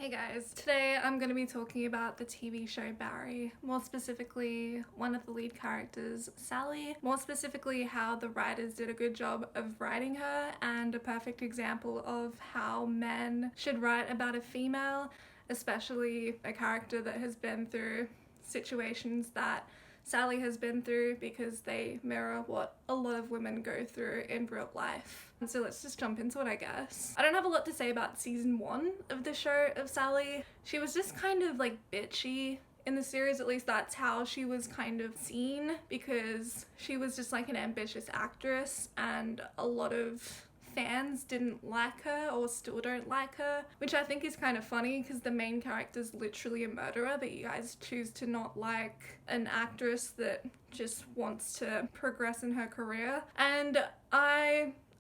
Hey guys, today I'm going to be talking about the TV show Barry, more specifically one of the lead characters, Sally, more specifically how the writers did a good job of writing her and a perfect example of how men should write about a female, especially a character that has been through situations that Sally has been through because they mirror what a lot of women go through in real life. And so let's just jump into it, I guess. I don't have a lot to say about season 1 of the show of Sally. She was just kind of like bitchy in the series, at least that's how she was kind of seen, because she was just like an ambitious actress and a lot of fans didn't like her or still don't like her, which I think is kind of funny because the main character's literally a murderer, but you guys choose to not like an actress that just wants to progress in her career. And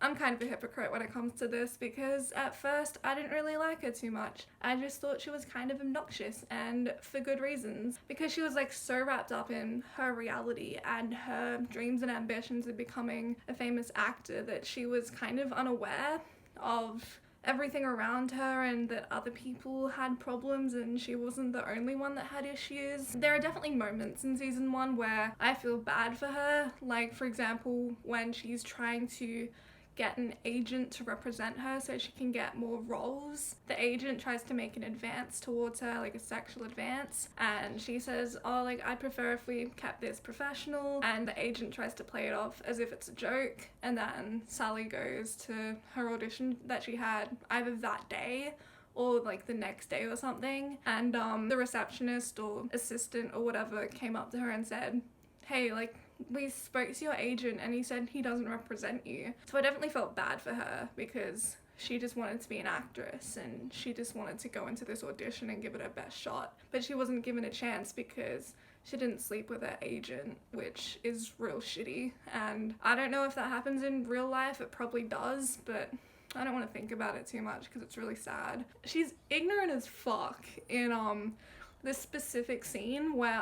I'm kind of a hypocrite when it comes to this because at first I didn't really like her too much. I just thought she was kind of obnoxious, and for good reasons, because she was like so wrapped up in her reality and her dreams and ambitions of becoming a famous actor that she was kind of unaware of everything around her and that other people had problems and she wasn't the only one that had issues. There are definitely moments in season 1 where I feel bad for her, like for example when she's trying to get an agent to represent her so she can get more roles. The agent tries to make an advance towards her, like a sexual advance, and she says, oh, like, I'd prefer if we kept this professional, and the agent tries to play it off as if it's a joke. And then Sally goes to her audition that she had either that day or like the next day or something, and the receptionist or assistant or whatever came up to her and said, hey, like, we spoke to your agent and he said he doesn't represent you. So I definitely felt bad for her because she just wanted to be an actress and she just wanted to go into this audition and give it her best shot. But she wasn't given a chance because she didn't sleep with her agent, which is real shitty. And I don't know if that happens in real life, it probably does, but I don't want to think about it too much because it's really sad. She's ignorant as fuck in this specific scene where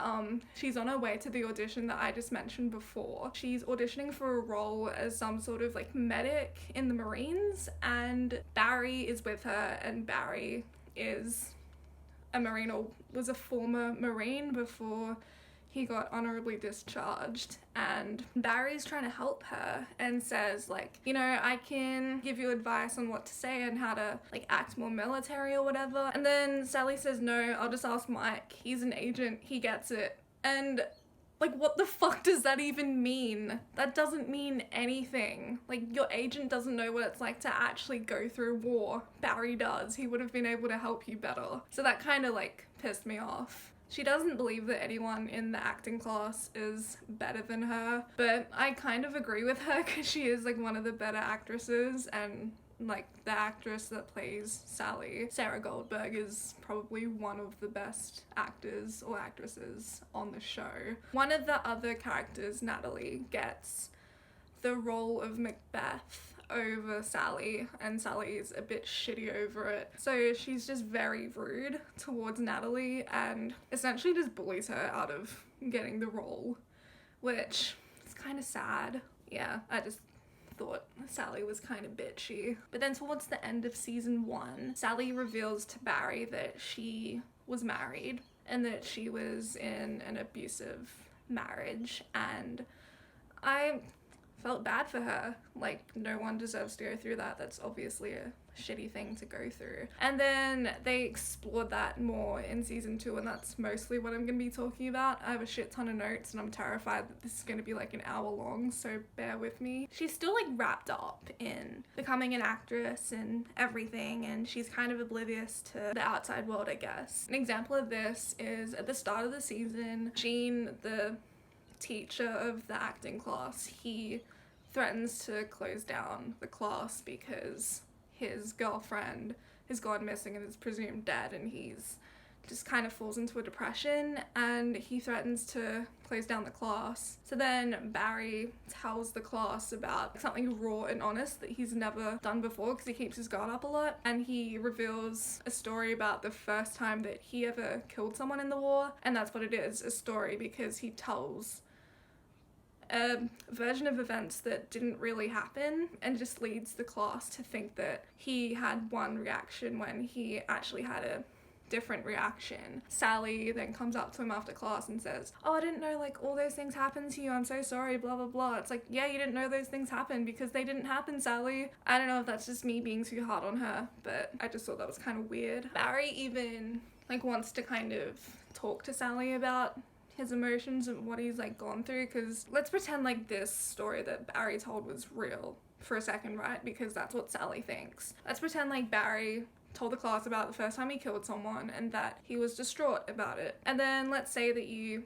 she's on her way to the audition that I just mentioned before. She's auditioning for a role as some sort of like medic in the Marines, and Barry is with her, and Barry is a Marine, or was a former Marine before he got honorably discharged. And Barry's trying to help her and says like, you know, I can give you advice on what to say and how to like act more military or whatever. And then Sally says, no, I'll just ask Mike, he's an agent, he gets it. And like, what the fuck does that even mean? That doesn't mean anything. Like, your agent doesn't know what it's like to actually go through war. Barry does. He would have been able to help you better. So that kind of like pissed me off. She doesn't believe that anyone in the acting class is better than her, but I kind of agree with her because she is like one of the better actresses, and like the actress that plays Sally, Sarah Goldberg, is probably one of the best actors or actresses on the show. One of the other characters, Natalie, gets the role of Macbeth over Sally, and Sally's a bit shitty over it. So she's just very rude towards Natalie and essentially just bullies her out of getting the role, which is kind of sad. Yeah, I just thought Sally was kind of bitchy. But then towards the end of season 1, Sally reveals to Barry that she was married and that she was in an abusive marriage, and I felt bad for her. Like, no one deserves to go through that. That's obviously a shitty thing to go through. And then they explored that more in season 2, and that's mostly what I'm gonna be talking about. I have a shit ton of notes and I'm terrified that this is gonna be like an hour long, so bear with me. She's still like wrapped up in becoming an actress and everything, and she's kind of oblivious to the outside world, I guess. An example of this is at the start of the season, Gene, the teacher of the acting class, he threatens to close down the class because his girlfriend has gone missing and is presumed dead, and he's just kind of falls into a depression and he threatens to close down the class. So then Barry tells the class about something raw and honest that he's never done before because he keeps his guard up a lot, and he reveals a story about the first time that he ever killed someone in the war, and that's what it is, a story, because he tells a version of events that didn't really happen and just leads the class to think that he had one reaction when he actually had a different reaction. Sally then comes up to him after class and says, oh, I didn't know like all those things happened to you, I'm so sorry, blah blah blah. It's like, yeah, you didn't know those things happened because they didn't happen, Sally. I don't know if that's just me being too hard on her, but I just thought that was kind of weird. Barry even like wants to kind of talk to Sally about his emotions and what he's like gone through, because let's pretend like this story that Barry told was real for a second, right? Because that's what Sally thinks. Let's pretend like Barry told the class about the first time he killed someone and that he was distraught about it. And then let's say that you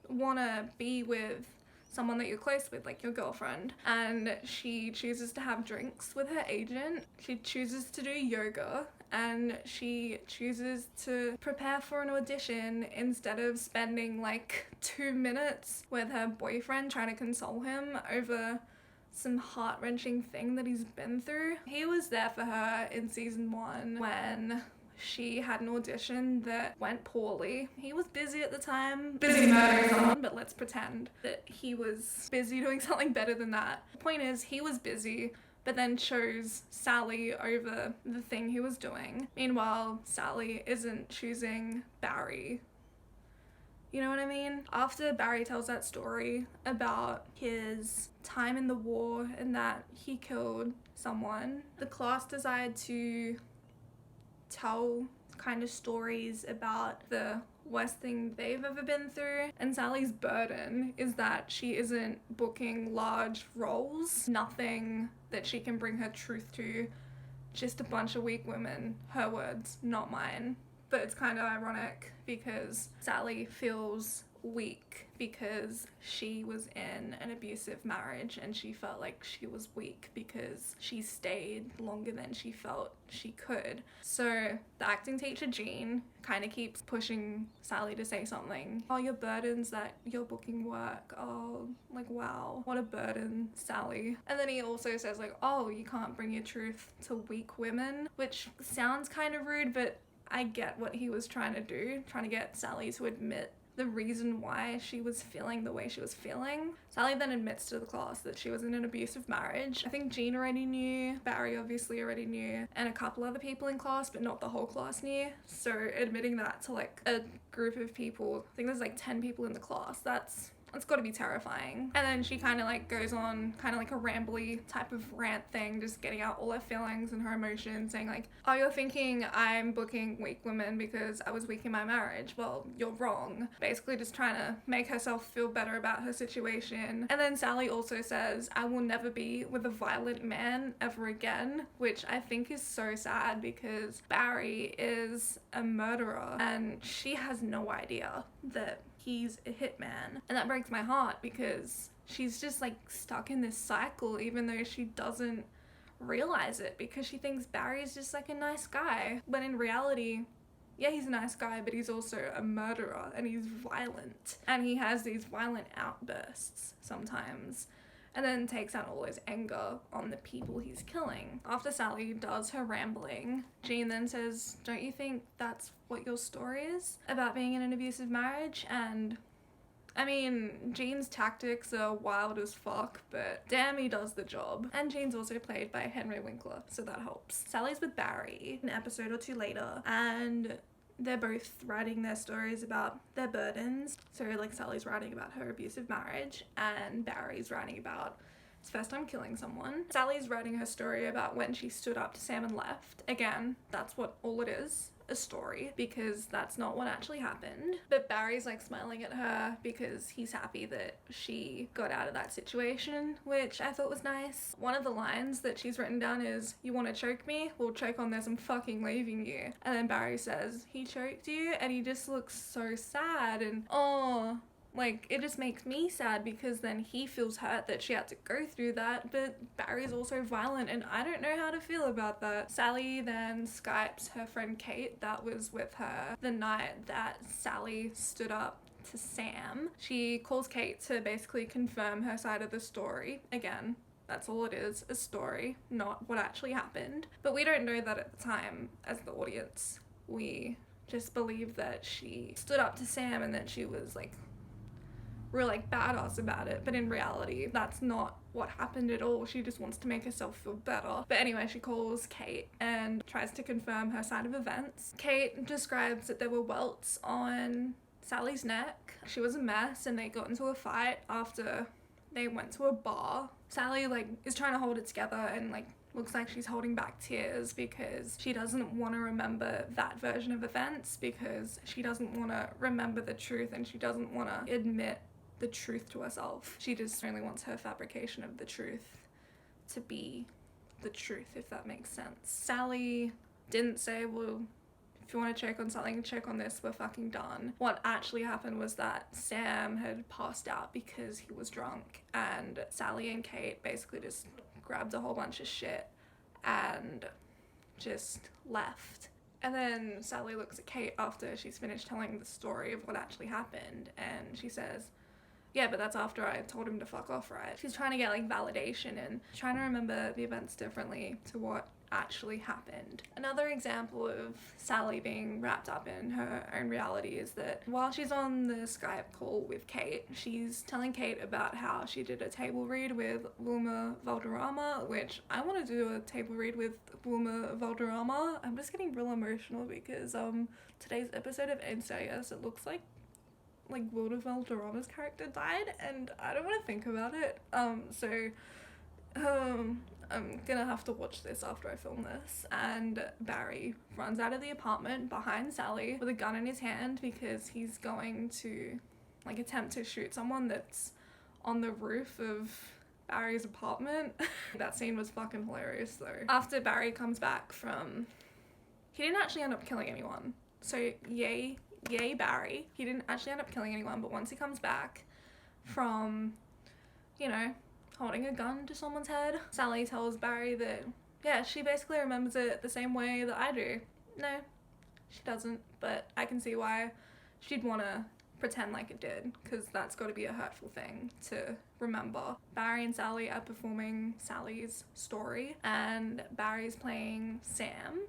want to be with someone that you're close with, like your girlfriend, and she chooses to have drinks with her agent, she chooses to do yoga, and she chooses to prepare for an audition instead of spending like 2 minutes with her boyfriend trying to console him over some heart-wrenching thing that he's been through. He was there for her in season 1 when she had an audition that went poorly. He was busy at the time, busy murdering someone, but let's pretend that he was busy doing something better than that. The point is, he was busy, but then chose Sally over the thing he was doing. Meanwhile, Sally isn't choosing Barry. You know what I mean? After Barry tells that story about his time in the war and that he killed someone, the class decided to tell kind of stories about the worst thing they've ever been through. And Sally's burden is that she isn't booking large roles, nothing that she can bring her truth to, just a bunch of weak women. Her words, not mine. But it's kind of ironic because Sally feels weak because she was in an abusive marriage and she felt like she was weak because she stayed longer than she felt she could. So the acting teacher, Jean, kind of keeps pushing Sally to say something. Oh, your burden's that you're booking work. Oh, like, wow, what a burden, Sally. And then he also says like, oh, you can't bring your truth to weak women, which sounds kind of rude, but I get what he was trying to do, trying to get Sally to admit the reason why she was feeling the way she was feeling. Sally then admits to the class that she was in an abusive marriage. I think Jean already knew, Barry obviously already knew, and a couple other people in class, but not the whole class knew. So admitting that to like a group of people, I think there's like 10 people in the class, that's got to be terrifying. And then she kind of like goes on kind of like a rambly type of rant thing, just getting out all her feelings and her emotions, saying like, oh, you're thinking I'm booking weak women because I was weak in my marriage. Well, you're wrong. Basically just trying to make herself feel better about her situation. And then Sally also says, I will never be with a violent man ever again, which I think is so sad because Barry is a murderer and she has no idea that he's a hitman. And that breaks my heart because she's just like stuck in this cycle even though she doesn't realize it, because she thinks Barry's just like a nice guy. But in reality, yeah, he's a nice guy, but he's also a murderer and he's violent. And he has these violent outbursts sometimes and then takes out all his anger on the people he's killing. After Sally does her rambling, Jean then says, don't you think that's what your story is about being in an abusive marriage? And I mean, Jean's tactics are wild as fuck, but damn, he does the job. And Jean's also played by Henry Winkler, so that helps. Sally's with Barry an episode or two later, and they're both writing their stories about their burdens. So like Sally's writing about her abusive marriage and Barry's writing about his first time killing someone. Sally's writing her story about when she stood up to Sam and left. Again, that's what all it is, a story, because that's not what actually happened. But Barry's like smiling at her because he's happy that she got out of that situation, which I thought was nice. One of the lines that she's written down is, you want to choke me? Well, choke on this, I'm fucking leaving you. And then Barry says, he choked you? And he just looks so sad and oh, like, it just makes me sad because then he feels hurt that she had to go through that, but Barry's also violent and I don't know how to feel about that. Sally then Skypes her friend Kate that was with her the night that Sally stood up to Sam. She calls Kate to basically confirm her side of the story. Again, that's all it is, a story, not what actually happened. But we don't know that at the time as the audience. We just believe that she stood up to Sam and that she was like real like badass about it, but in reality that's not what happened at all. She just wants to make herself feel better. But anyway, she calls Kate and tries to confirm her side of events. Kate describes that there were welts on Sally's neck. She was a mess and they got into a fight after they went to a bar. Sally is trying to hold it together and looks like she's holding back tears because she doesn't want to remember that version of events, because she doesn't want to remember the truth and she doesn't want to admit the truth to herself. She just only wants her fabrication of the truth to be the truth, if that makes sense. Sally didn't say, well, if you want to check on something, check on this, we're fucking done. What actually happened was that Sam had passed out because he was drunk, and Sally and Kate basically just grabbed a whole bunch of shit and just left. And then Sally looks at Kate after she's finished telling the story of what actually happened, and she says, yeah, but that's after I told him to fuck off, right? She's trying to get validation and trying to remember the events differently to what actually happened. Another example of Sally being wrapped up in her own reality is that while she's on the Skype call with Kate, she's telling Kate about how she did a table read with Wilma Valderrama, which I want to do a table read with Wilma Valderrama. I'm just getting real emotional because today's episode of NCIS, it looks like Wilma Valderrama's character died, and I don't want to think about it. I'm gonna have to watch this after I film this. And Barry runs out of the apartment behind Sally with a gun in his hand because he's going to attempt to shoot someone that's on the roof of Barry's apartment. That scene was fucking hilarious though. After Barry comes back from... He didn't actually end up killing anyone. So yay Barry. He didn't actually end up killing anyone, but once he comes back from, holding a gun to someone's head, Sally tells Barry that, yeah, she basically remembers it the same way that I do. No, she doesn't, but I can see why she'd want to pretend like it did, because that's got to be a hurtful thing to remember. Barry and Sally are performing Sally's story, and Barry's playing Sam,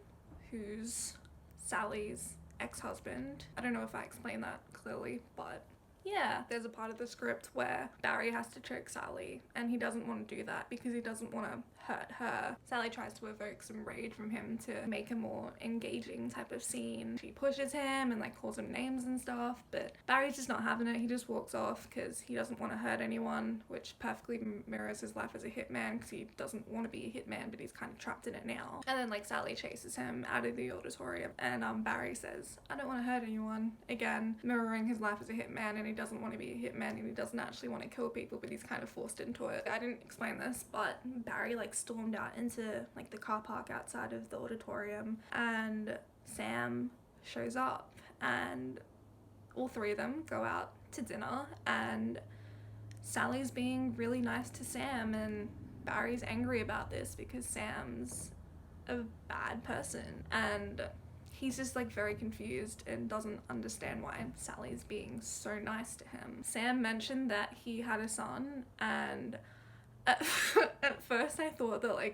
who's Sally's ex-husband. I don't know if I explained that clearly, but yeah, there's a part of the script where Barry has to trick Sally, and he doesn't want to do that because he doesn't want to hurt her. Sally tries to evoke some rage from him to make a more engaging type of scene. She pushes him and calls him names and stuff, but Barry's just not having it. He just walks off because he doesn't want to hurt anyone, which perfectly mirrors his life as a hitman, because he doesn't want to be a hitman, but he's kind of trapped in it now. And then Sally chases him out of the auditorium, and Barry says, I don't want to hurt anyone, again mirroring his life as a hitman, and he doesn't want to be a hitman and he doesn't actually want to kill people, but he's kind of forced into it. I didn't explain this, but Barry stormed out into the car park outside of the auditorium, and Sam shows up, and all three of them go out to dinner, and Sally's being really nice to Sam, and Barry's angry about this because Sam's a bad person, and he's just very confused and doesn't understand why Sally's being so nice to him. Sam mentioned that he had a son, and at first I thought that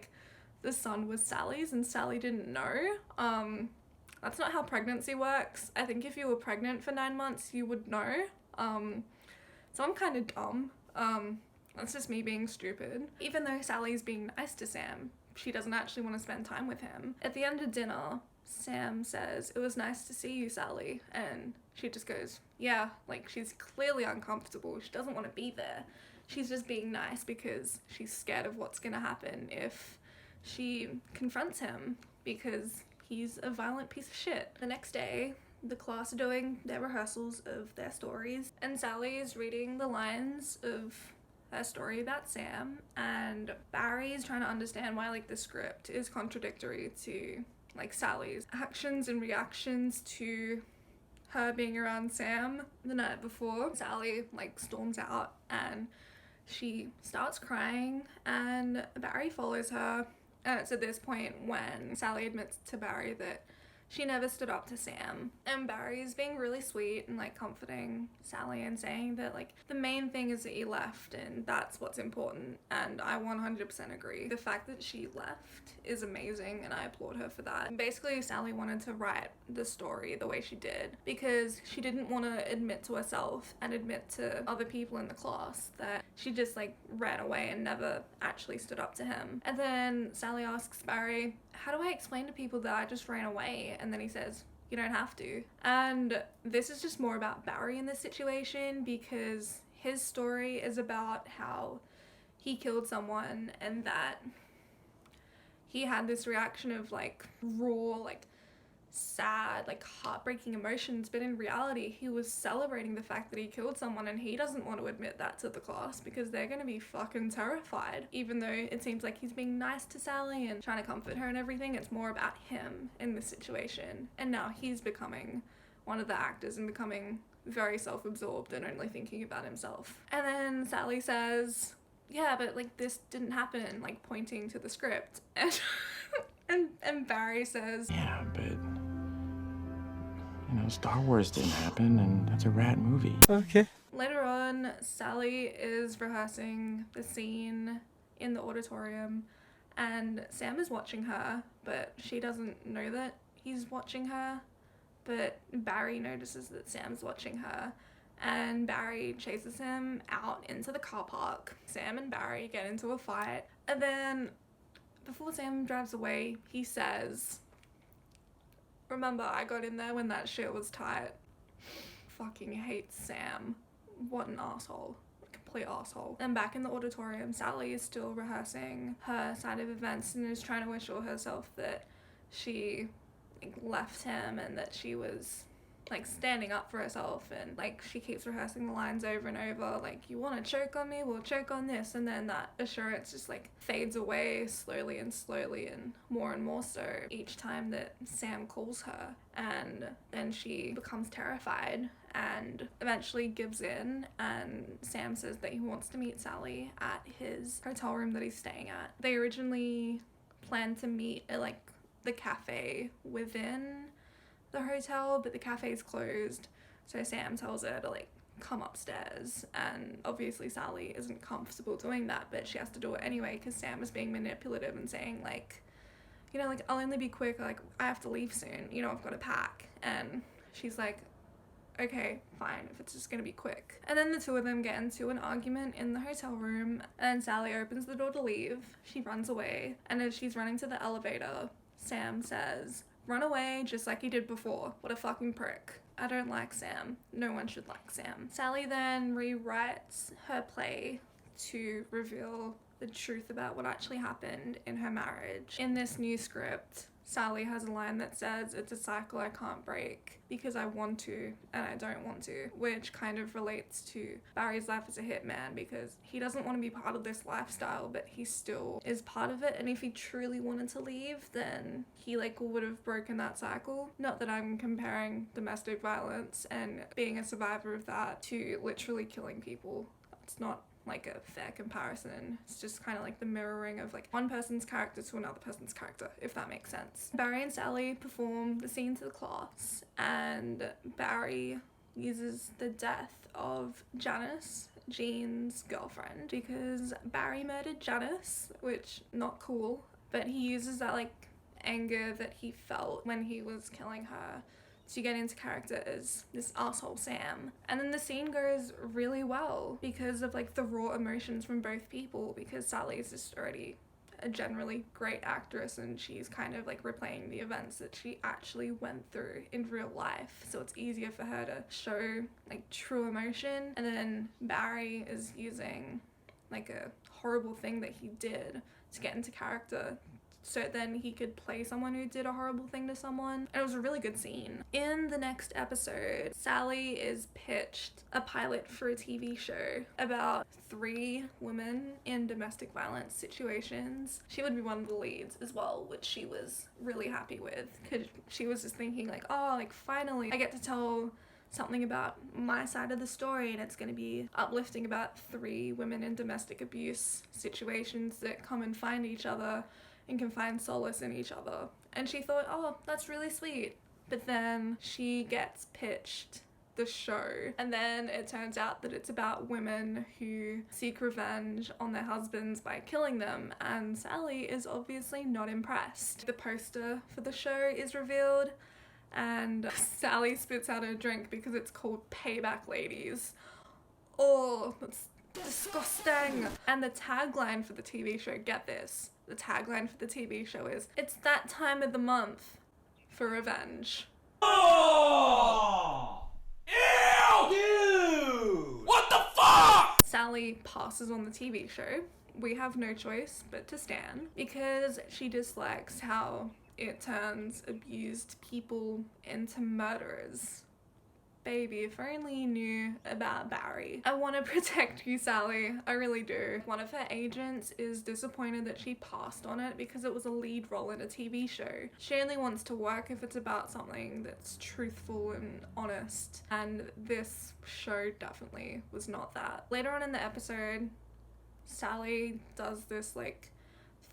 the son was Sally's and Sally didn't know. That's not how pregnancy works. I think if you were pregnant for 9 months you would know. So I'm kind of dumb. That's just me being stupid. Even though Sally's being nice to Sam, she doesn't actually want to spend time with him. At the end of dinner, Sam says, it was nice to see you, Sally, and she just goes, yeah, she's clearly uncomfortable. She doesn't want to be there. She's just being nice because she's scared of what's gonna happen if she confronts him, because he's a violent piece of shit. The next day, the class are doing their rehearsals of their stories, and Sally is reading the lines of her story about Sam, and Barry is trying to understand why the script is contradictory to Sally's actions and reactions to her being around Sam the night before. Sally storms out and she starts crying, and Barry follows her, and it's at this point when Sally admits to Barry that she never stood up to Sam, and Barry's being really sweet and comforting Sally and saying that the main thing is that you left and that's what's important, and I 100% agree. The fact that she left is amazing and I applaud her for that. And basically Sally wanted to write the story the way she did because she didn't want to admit to herself and admit to other people in the class that she just like ran away and never actually stood up to him. And then Sally asks Barry, how do I explain to people that I just ran away? And then he says, you don't have to. And this is just more about Barry in this situation, because his story is about how he killed someone and that he had this reaction of like raw, like sad, like heartbreaking emotions, but in reality he was celebrating the fact that he killed someone, and he doesn't want to admit that to the class because they're gonna be fucking terrified. Even though it seems like he's being nice to Sally and trying to comfort her and everything, it's more about him in this situation, and now he's becoming one of the actors and becoming very self-absorbed and only thinking about himself. And then Sally says, yeah, but like this didn't happen, like pointing to the script. And Barry says, yeah, but you know, Star Wars didn't happen, and that's a rad movie. Okay. Later on, Sally is rehearsing the scene in the auditorium, and Sam is watching her, but she doesn't know that he's watching her. But Barry notices that Sam's watching her, and Barry chases him out into the car park. Sam and Barry get into a fight, and then before Sam drives away, he says, remember, I got in there when that shit was tight. Fucking hate Sam. What an asshole. Complete asshole. And back in the auditorium, Sally is still rehearsing her side of events and is trying to assure herself that she like left him and that she was like standing up for herself, and like she keeps rehearsing the lines over and over, like, you want to choke on me, we'll choke on this, and then that assurance just like fades away slowly and more so each time that Sam calls her. And then she becomes terrified and eventually gives in, and Sam says that he wants to meet Sally at his hotel room that he's staying at. They originally planned to meet at like the cafe within the hotel, but the cafe's closed, so Sam tells her to like come upstairs, and obviously Sally isn't comfortable doing that, but she has to do it anyway because Sam is being manipulative and saying like, you know, like, I'll only be quick, like I have to leave soon, you know, I've got to pack. And she's like, okay, fine, if it's just gonna be quick. And then the two of them get into an argument in the hotel room, and Sally opens the door to leave. She runs away, and as she's running to the elevator, Sam says, run away just like you did before. What a fucking prick. I don't like Sam. No one should like Sam. Sally then rewrites her play to reveal the truth about what actually happened in her marriage. In this new script, Sally has a line that says, it's a cycle I can't break because I want to and I don't want to, which kind of relates to Barry's life as a hitman, because he doesn't want to be part of this lifestyle, but he still is part of it. And if he truly wanted to leave, then he like would have broken that cycle. Not that I'm comparing domestic violence and being a survivor of that to literally killing people. It's not like a fair comparison. It's just kind of like the mirroring of like one person's character to another person's character, if that makes sense. Barry and Sally perform the scene to the class, and Barry uses the death of Janice, Jean's girlfriend, because Barry murdered Janice, which not cool, but he uses that like anger that he felt when he was killing her to get into character as this asshole Sam. And then the scene goes really well because of like the raw emotions from both people, because Sally is just already a generally great actress and she's kind of like replaying the events that she actually went through in real life, so it's easier for her to show like true emotion. And then Barry is using like a horrible thing that he did to get into character, so then he could play someone who did a horrible thing to someone. And it was a really good scene. In the next episode, Sally is pitched a pilot for a TV show about 3 women in domestic violence situations. She would be one of the leads as well, which she was really happy with, because she was just thinking like, oh, like finally I get to tell something about my side of the story, and it's going to be uplifting about 3 women in domestic abuse situations that come and find each other and can find solace in each other. And she thought, oh, that's really sweet. But then she gets pitched the show, and then it turns out that it's about women who seek revenge on their husbands by killing them, and Sally is obviously not impressed. The poster for the show is revealed, and Sally spits out her drink because it's called Payback Ladies. Oh, that's Disgusting. And the tagline for the TV show, get this, the tagline for the TV show is, it's that time of the month for revenge. Oh! Ew! Dude! What the fuck? Sally passes on the TV show. We have no choice but to stan because she dislikes how it turns abused people into murderers. Baby, if only you knew about Barry. I want to protect you, Sally. I really do. One of her agents is disappointed that she passed on it because it was a lead role in a TV show. She only wants to work if it's about something that's truthful and honest. And this show definitely was not that. Later on in the episode, Sally does this like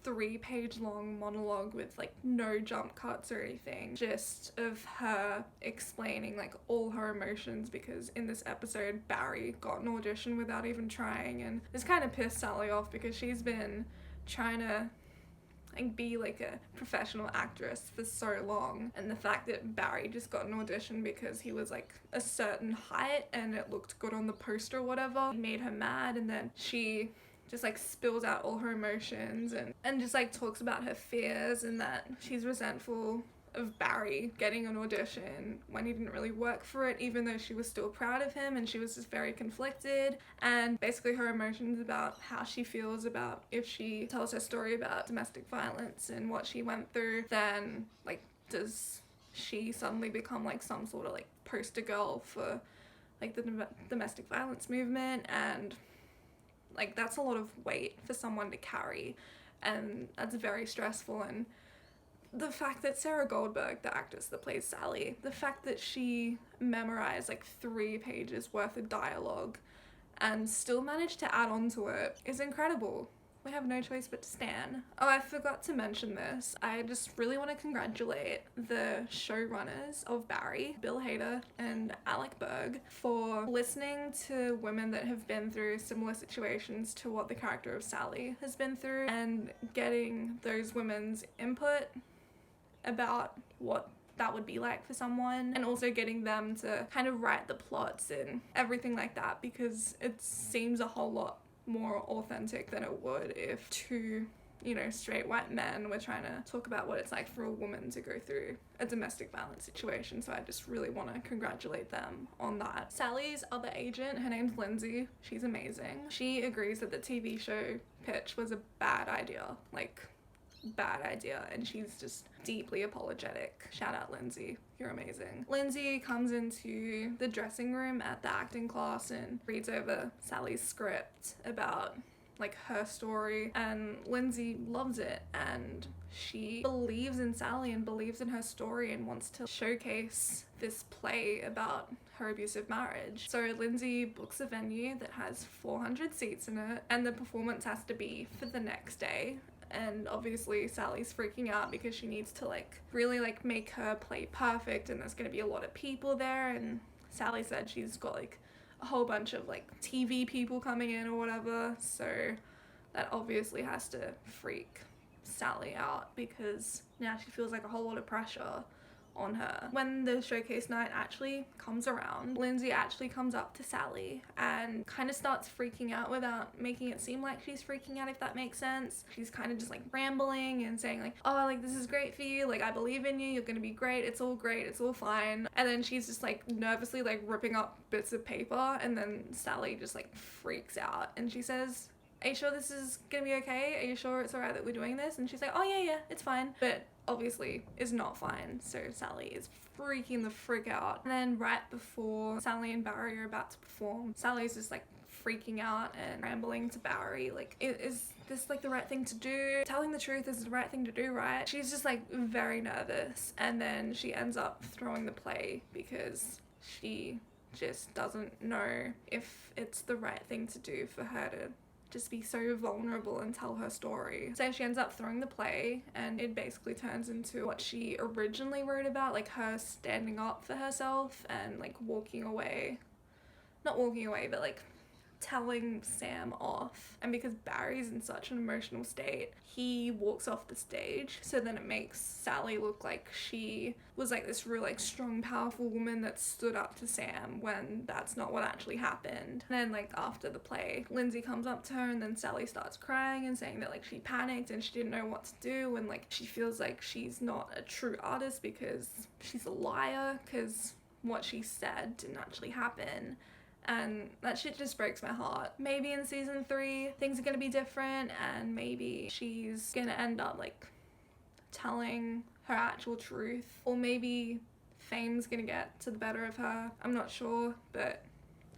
3-page long monologue with like no jump cuts or anything, just of her explaining like all her emotions, because in this episode Barry got an audition without even trying, and this kind of pissed Sally off because she's been trying to like be like a professional actress for so long, and the fact that Barry just got an audition because he was like a certain height and it looked good on the poster or whatever made her mad. And then she just like spills out all her emotions and just like talks about her fears and that she's resentful of Barry getting an audition when he didn't really work for it, even though she was still proud of him, and she was just very conflicted. And basically her emotions about how she feels about if she tells her story about domestic violence and what she went through, then like does she suddenly become like some sort of like poster girl for like the domestic violence movement. And like that's a lot of weight for someone to carry, and that's very stressful. And the fact that Sarah Goldberg, the actress that plays Sally, the fact that she memorized like 3 pages worth of dialogue and still managed to add on to it is incredible. We have no choice but to stan. Oh, I forgot to mention this. I just really want to congratulate the showrunners of Barry, Bill Hader and Alec Berg, for listening to women that have been through similar situations to what the character of Sally has been through and getting those women's input about what that would be like for someone, and also getting them to kind of write the plots and everything like that, because it seems a whole lot more authentic than it would if 2, you know, straight white men were trying to talk about what it's like for a woman to go through a domestic violence situation. So I just really want to congratulate them on that. Sally's other agent, her name's Lindsay. She's amazing. She agrees that the TV show pitch was a bad idea, like bad idea, and she's just deeply apologetic. Shout out Lindsay, you're amazing. Lindsay comes into the dressing room at the acting class and reads over Sally's script about like her story, and Lindsay loves it, and she believes in Sally and believes in her story and wants to showcase this play about her abusive marriage. So Lindsay books a venue that has 400 seats in it, and the performance has to be for the next day. And obviously Sally's freaking out because she needs to like really like make her play perfect, and there's gonna be a lot of people there, and Sally said she's got like a whole bunch of like TV people coming in or whatever, so that obviously has to freak Sally out because now she feels like a whole lot of pressure on her. When the showcase night actually comes around, Lindsay actually comes up to Sally and kind of starts freaking out without making it seem like she's freaking out, if that makes sense. She's kind of just like rambling and saying like, oh, like this is great for you, like I believe in you, you're gonna be great, it's all fine. And then she's just like nervously like ripping up bits of paper, and then Sally just like freaks out and she says, are you sure this is gonna be okay? Are you sure it's alright that we're doing this? And she's like, oh yeah, it's fine. But obviously is not fine, so Sally is freaking the frick out. And then right before Sally and Barry are about to perform, Sally's just like freaking out and rambling to Barry like, is this like the right thing to do? Telling the truth is the right thing to do, right? She's just like very nervous, and then she ends up throwing the play because she just doesn't know if it's the right thing to do for her to just be so vulnerable and tell her story. So she ends up throwing the play, and it basically turns into what she originally wrote about, like her standing up for herself and like walking away. Not walking away, but like telling Sam off, and because Barry's in such an emotional state, he walks off the stage, so then it makes Sally look like she was like this real like strong powerful woman that stood up to Sam, when that's not what actually happened. And then like after the play, Lindsay comes up to her and then Sally starts crying and saying that like she panicked and she didn't know what to do, and like she feels like she's not a true artist because she's a liar, because what she said didn't actually happen. And that shit just breaks my heart. Maybe in season 3 things are gonna be different, and maybe she's gonna end up like telling her actual truth, or maybe fame's gonna get to the better of her. I'm not sure, but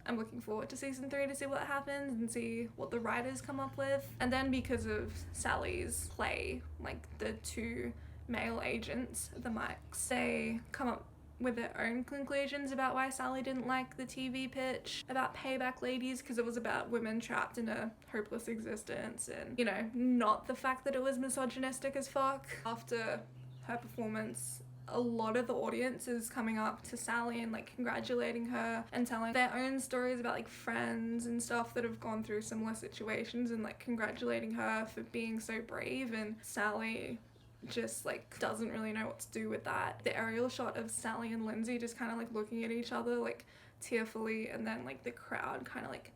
I'm looking forward to season 3 to see what happens and see what the writers come up with. And then because of Sally's play, like the 2 male agents, the Mikes, they come up with their own conclusions about why Sally didn't like the TV pitch about Payback Ladies, because it was about women trapped in a hopeless existence, and, you know, not the fact that it was misogynistic as fuck. After her performance, a lot of the audience is coming up to Sally and like congratulating her and telling their own stories about like friends and stuff that have gone through similar situations, and like congratulating her for being so brave. And Sally just like doesn't really know what to do with that. The aerial shot of Sally and Lindsay just kind of like looking at each other like tearfully, and then like the crowd kind of like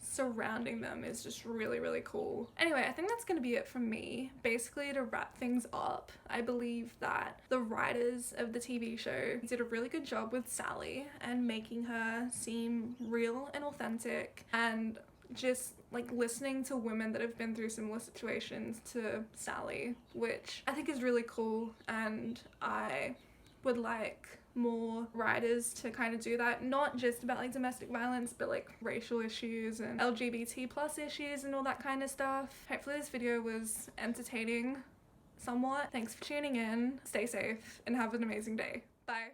surrounding them is just really, really cool. Anyway, I think that's gonna be it from me. Basically, to wrap things up, I believe that the writers of the TV show did a really good job with Sally and making her seem real and authentic, and just like listening to women that have been through similar situations to Sally, which I think is really cool. And I would like more writers to kind of do that, not just about like domestic violence, but like racial issues and LGBT plus issues and all that kind of stuff. Hopefully this video was entertaining somewhat. Thanks for tuning in. Stay safe and have an amazing day. Bye.